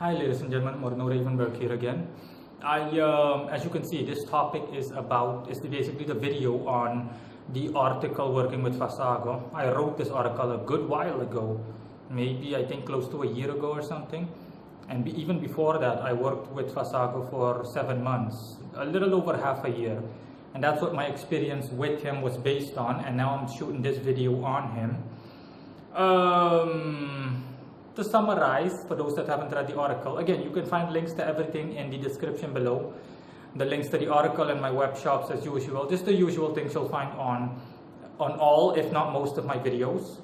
Hi ladies and gentlemen, Morno Ravenberg here again. As you can see, this topic is basically the video on the article working with Fasago. I wrote this article a good while ago, maybe I think close to a year ago or something. And even before that, I worked with Fasago for 7 months, a little over half a year. And that's what my experience with him was based on, and now I'm shooting this video on him. To summarize, for those that haven't read the article, again, you can find links to everything in the description below. The links to the article and my web shops as usual, just the usual things you'll find on all, if not most of my videos.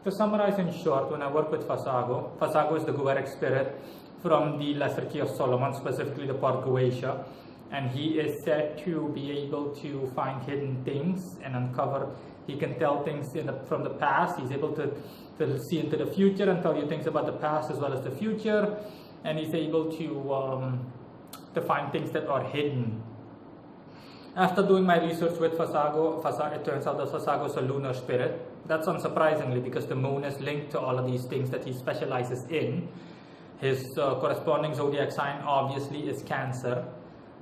To summarize in short, when I work with Fasago, Fasago is the Gueric spirit from the Lesser Key of Solomon, specifically the part Goetia, and he is said to be able to find hidden things and uncover. He can tell things from the past. He's able to see into the future and tell you things about the past as well as the future, and he's able to find things that are hidden. After doing my research with Fasago, it turns out that Fasago is a lunar spirit. That's unsurprisingly because the moon is linked to all of these things that he specializes in. His corresponding zodiac sign obviously is Cancer.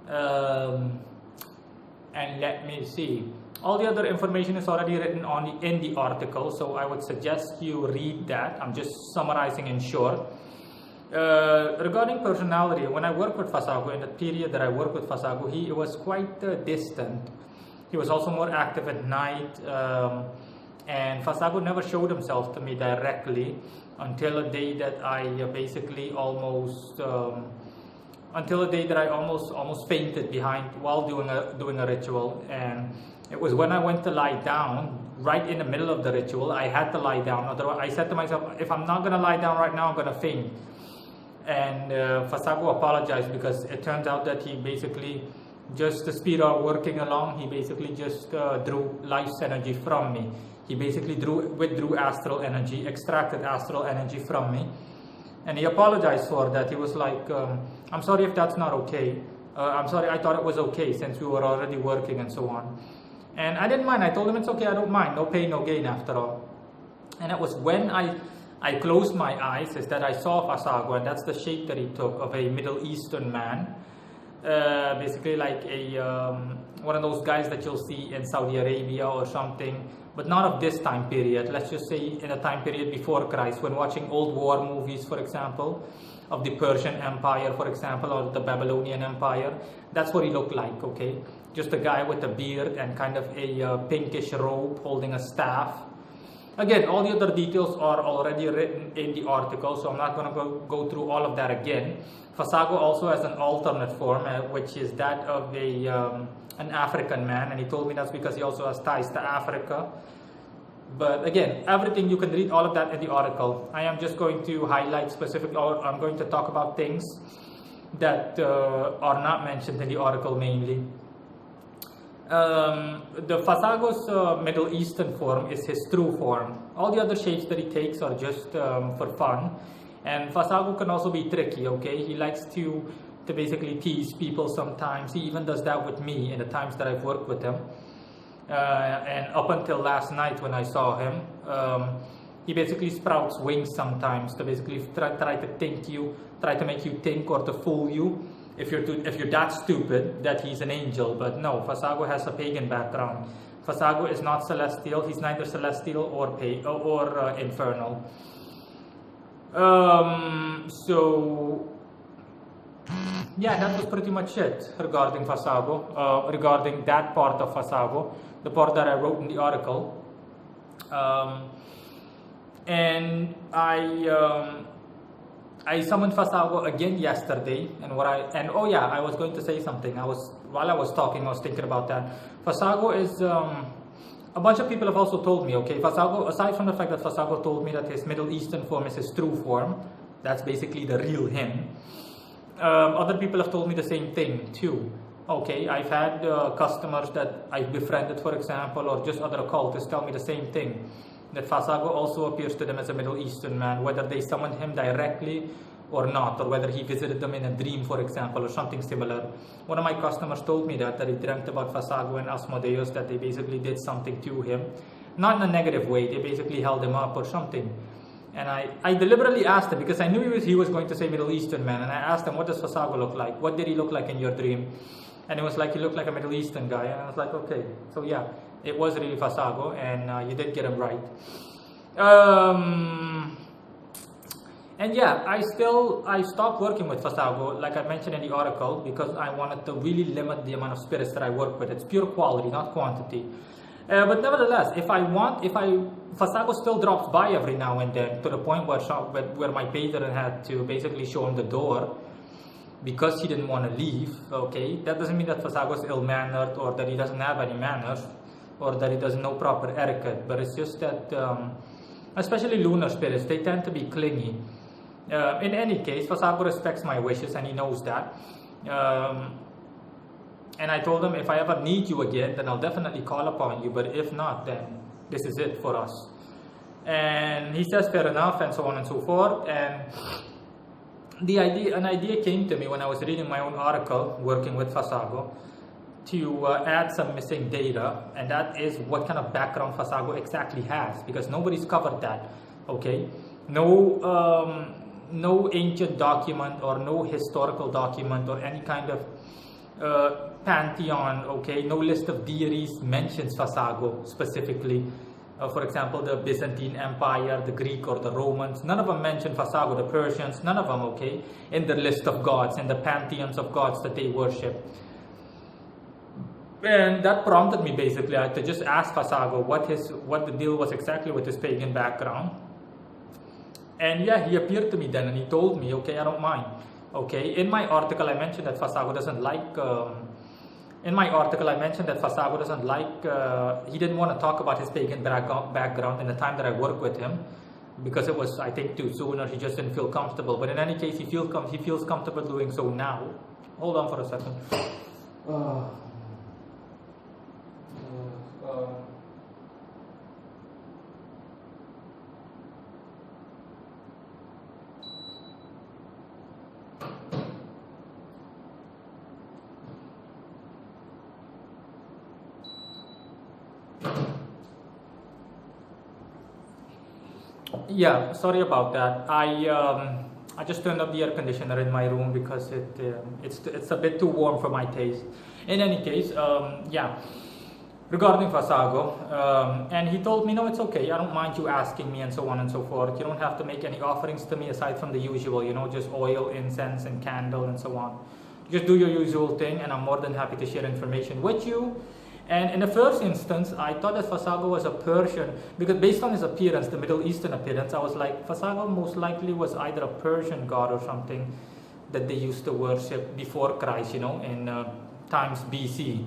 And let me see. All the other information is already written in the article, so I would suggest you read that. I'm just summarizing in short. Regarding personality, when I worked with Fasago, in the period that I worked with Fasago, he was quite distant. He was also more active at night, and Fasago never showed himself to me directly until a day that I almost fainted while doing a ritual. And it was when I went to lie down, right in the middle of the ritual. I had to lie down. Otherwise, I said to myself, if I'm not going to lie down right now, I'm going to faint. And Fasago apologized because it turns out that he basically, just the speed of working along, he basically just drew life's energy from me. He basically withdrew astral energy, extracted astral energy from me. And he apologized for that. He was like, I'm sorry if that's not okay. I'm sorry, I thought it was okay since we were already working and so on. And I didn't mind. I told him it's okay, I don't mind. No pain, no gain after all. And it was when I closed my eyes is that I saw Fasago, and that's the shape that he took of a Middle Eastern man. Basically like one of those guys that you'll see in Saudi Arabia or something, but not of this time period. Let's just say in a time period before Christ, when watching old war movies, for example, of the Persian Empire, for example, or the Babylonian Empire. That's what he looked like, okay? Just a guy with a beard and kind of a pinkish robe holding a staff. Again, all the other details are already written in the article, so I'm not going to go through all of that again. Fasago also has an alternate form, which is that of an African man, and he told me that's because he also has ties to Africa. But again, everything, you can read all of that in the article. I am just going to highlight specific, or I'm going to talk about things that are not mentioned in the article mainly. The Fasago's Middle Eastern form is his true form. All the other shapes that he takes are just for fun. And Fasago can also be tricky, okay? He likes to basically tease people sometimes. He even does that with me in the times that I've worked with him. And up until last night when I saw him, he basically sprouts wings sometimes to basically try to make you think or to fool you. If you're that stupid that he's an angel. But no, Fasago has a pagan background. Fasago is not celestial. He's neither celestial or infernal. So yeah, that was pretty much it regarding Fasago, regarding that part of Fasago, the part that I wrote in the article. And I summoned Fasago again yesterday, and oh yeah, I was going to say something. While I was talking, I was thinking about that. Fasago is a bunch of people have also told me, okay, Fasago, aside from the fact that Fasago told me that his Middle Eastern form is his true form, that's basically the real him. Other people have told me the same thing too. Okay, I've had customers that I've befriended, for example, or just other occultists tell me the same thing, that Fasago also appears to them as a Middle Eastern man, whether they summoned him directly or not, or whether he visited them in a dream, for example, or something similar. One of my customers told me that he dreamt about Fasago and Asmodeus, that they basically did something to him. Not in a negative way, they basically held him up or something. And I deliberately asked him because I knew he was going to say Middle Eastern man. And I asked him, what does Fasago look like? What did he look like in your dream? And it was like, he looked like a Middle Eastern guy. And I was like, okay. So yeah, it was really Fasago, and you did get him right. And yeah, I stopped working with Fasago, like I mentioned in the article, because I wanted to really limit the amount of spirits that I work with. It's pure quality, not quantity. But nevertheless, Fasago still drops by every now and then, to the point where my patron had to basically show him the door because he didn't want to leave. Okay, that doesn't mean that Fasago is ill-mannered or that he doesn't have any manners or that he doesn't know proper etiquette, but it's just that especially lunar spirits, they tend to be clingy. In any case, Fasago respects my wishes and he knows that. And I told him, if I ever need you again, then I'll definitely call upon you. But if not, then this is it for us. And he says, fair enough, and so on and so forth. And an idea came to me when I was reading my own article, working with Fasago, to add some missing data. And that is what kind of background Fasago exactly has, because nobody's covered that. Okay? No ancient document or no historical document or any kind of pantheon, okay, no list of deities mentions Fasago specifically. For example, the Byzantine Empire, the Greek or the Romans, none of them mention Fasago, the Persians, none of them, okay, in the list of gods, in the pantheons of gods that they worship. And that prompted me basically to just ask Fasago what the deal was exactly with his pagan background. And yeah, he appeared to me then and he told me, okay, I don't mind. Okay, in my article I mentioned that Fasago doesn't like, he didn't want to talk about his pagan background in the time that I worked with him, because it was, I think, too soon, or he just didn't feel comfortable. But in any case, he feels comfortable doing so now. Hold on for a second. Yeah, sorry about that. I just turned up the air conditioner in my room because it's a bit too warm for my taste. In any case, yeah, regarding Fasago, and he told me, no, it's okay, I don't mind you asking me, and so on and so forth. You don't have to make any offerings to me aside from the usual, just oil, incense, and candle, and so on. Just do your usual thing, and I'm more than happy to share information with you. And in the first instance, I thought that Fasago was a Persian, because based on his appearance, the Middle Eastern appearance, I was like, Fasago most likely was either a Persian god or something that they used to worship before Christ, in times BC,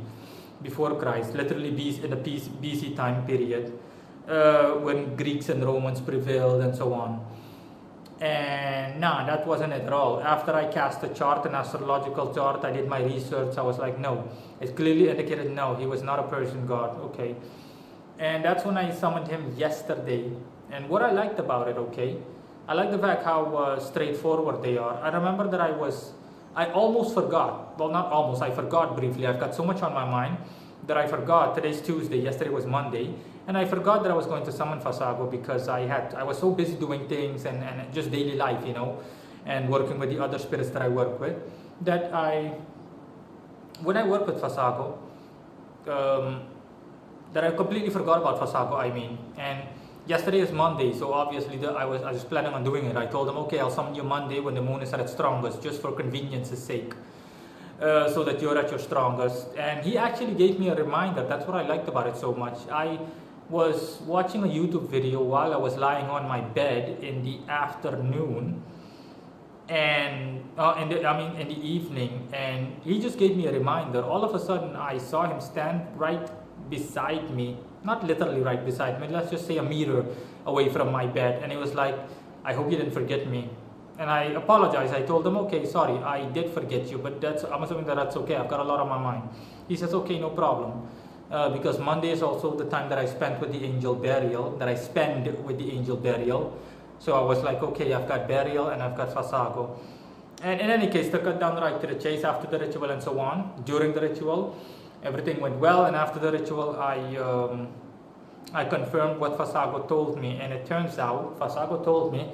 before Christ, literally in the BC time period, when Greeks and Romans prevailed and so on. And no, that wasn't it at all. After I cast a chart, an astrological chart, I did my research, I was like, no, it clearly indicated no, he was not a Persian god, okay. And that's when I summoned him yesterday. And what I liked about it, okay, I like the fact how straightforward they are. I remember that I almost forgot, well, not almost, I forgot briefly. I've got so much on my mind that I forgot. Today's Tuesday, yesterday was Monday. And I forgot that I was going to summon Fasago because I was so busy doing things and just daily life, and working with the other spirits that I work with, that when I work with Fasago, that I completely forgot about Fasago, And yesterday is Monday, so obviously I was planning on doing it. I told him, okay, I'll summon you Monday when the moon is at its strongest, just for convenience's sake. So that you're at your strongest. And he actually gave me a reminder. That's what I liked about it so much. I was watching a YouTube video while I was lying on my bed in the afternoon, and in the evening, and he just gave me a reminder. All of a sudden, I saw him stand right beside me, not literally right beside me, let's just say a meter away from my bed, and he was like, I hope you didn't forget me. And I apologized. I told him, okay, sorry, I did forget you, but I'm assuming that's okay. I've got a lot on my mind. He says, okay, no problem. Because Monday is also the time that I spend with the angel burial, So I was like, okay, I've got burial and I've got Fasago. And in any case, to cut down right to the chase, after the ritual and so on, during the ritual, everything went well. And after the ritual, I confirmed what Fasago told me, and it turns out Fasago told me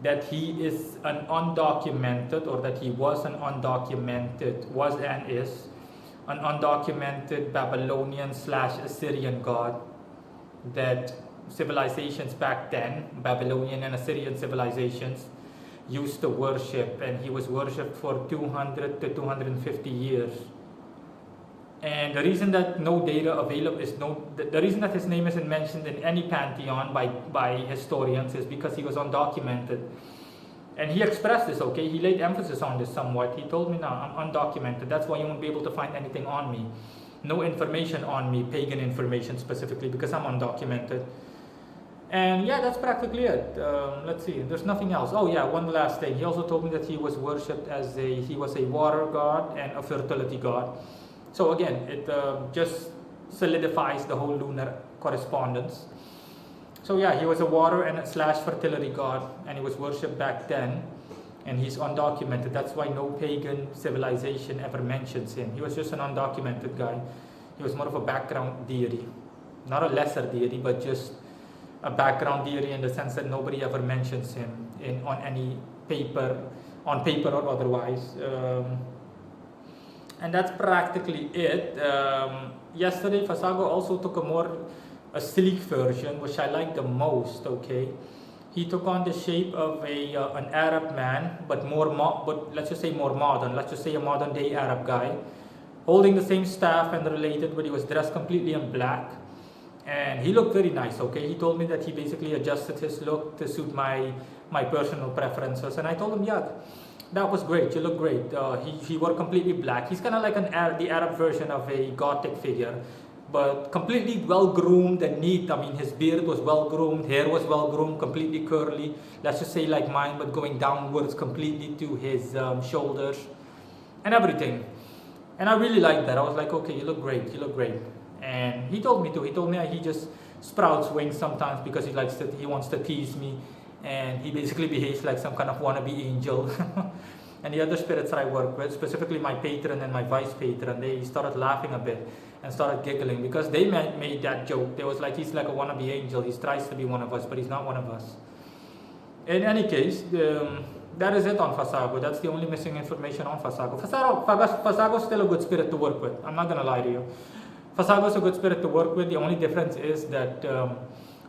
that he is an undocumented, or that he was an undocumented, was and is an undocumented Babylonian / Assyrian god that civilizations back then, Babylonian and Assyrian civilizations, used to worship, and he was worshipped for 200 to 250 years. And the reason that no data available is the reason that his name isn't mentioned in any pantheon by historians is because he was undocumented. And he expressed this, okay? He laid emphasis on this somewhat. He told me, no, I'm undocumented. That's why you won't be able to find anything on me. No information on me, pagan information specifically, because I'm undocumented. And yeah, that's practically it. Let's see, there's nothing else. Oh yeah, one last thing. He also told me that he was worshipped as he was a water god and a fertility god. So again, it just solidifies the whole lunar correspondence. So yeah, he was a water and / fertility god, and he was worshipped back then, and he's undocumented. That's why no pagan civilization ever mentions him. He was just an undocumented guy. He was more of a background deity, not a lesser deity, but just a background deity in the sense that nobody ever mentions him on any paper, or otherwise. And that's practically it. Yesterday, Fasago also took a sleek version, which I like the most. Okay, he took on the shape of an Arab man, but let's just say more modern. Let's just say a modern day Arab guy, holding the same staff and related, but he was dressed completely in black, and he looked very nice. Okay, he told me that he basically adjusted his look to suit my personal preferences, and I told him, yeah, that was great. You look great. He wore completely black. He's kind of like the Arab version of a Gothic figure, but completely well groomed and neat. I mean, his beard was well groomed, hair was well groomed, completely curly. Let's just say like mine, but going downwards completely to his shoulders and everything. And I really liked that. I was like, okay, you look great. You look great. And he told me to. He told me he just sprouts wings sometimes because he wants to tease me. And he basically behaves like some kind of wannabe angel. And the other spirits that I work with, specifically my patron and my vice patron, they started laughing a bit and started giggling because they made that joke. They was like, he's like a wannabe angel. He tries to be one of us, but he's not one of us. In any case, that is it on Fasago. That's the only missing information on Fasago. Fasago is still a good spirit to work with. I'm not going to lie to you. Fasago is a good spirit to work with. The only difference is that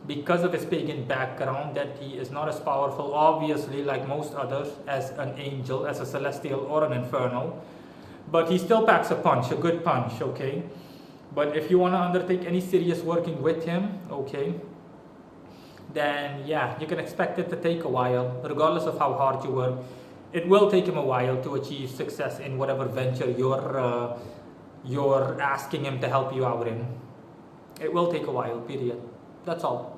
because of his pagan background, that he is not as powerful, obviously, like most others, as an angel, as a celestial or an infernal. But he still packs a punch, a good punch, okay? But if you want to undertake any serious working with him, okay, then yeah, you can expect it to take a while, regardless of how hard you work. It will take him a while to achieve success in whatever venture you're asking him to help you out in. It will take a while, period. That's all.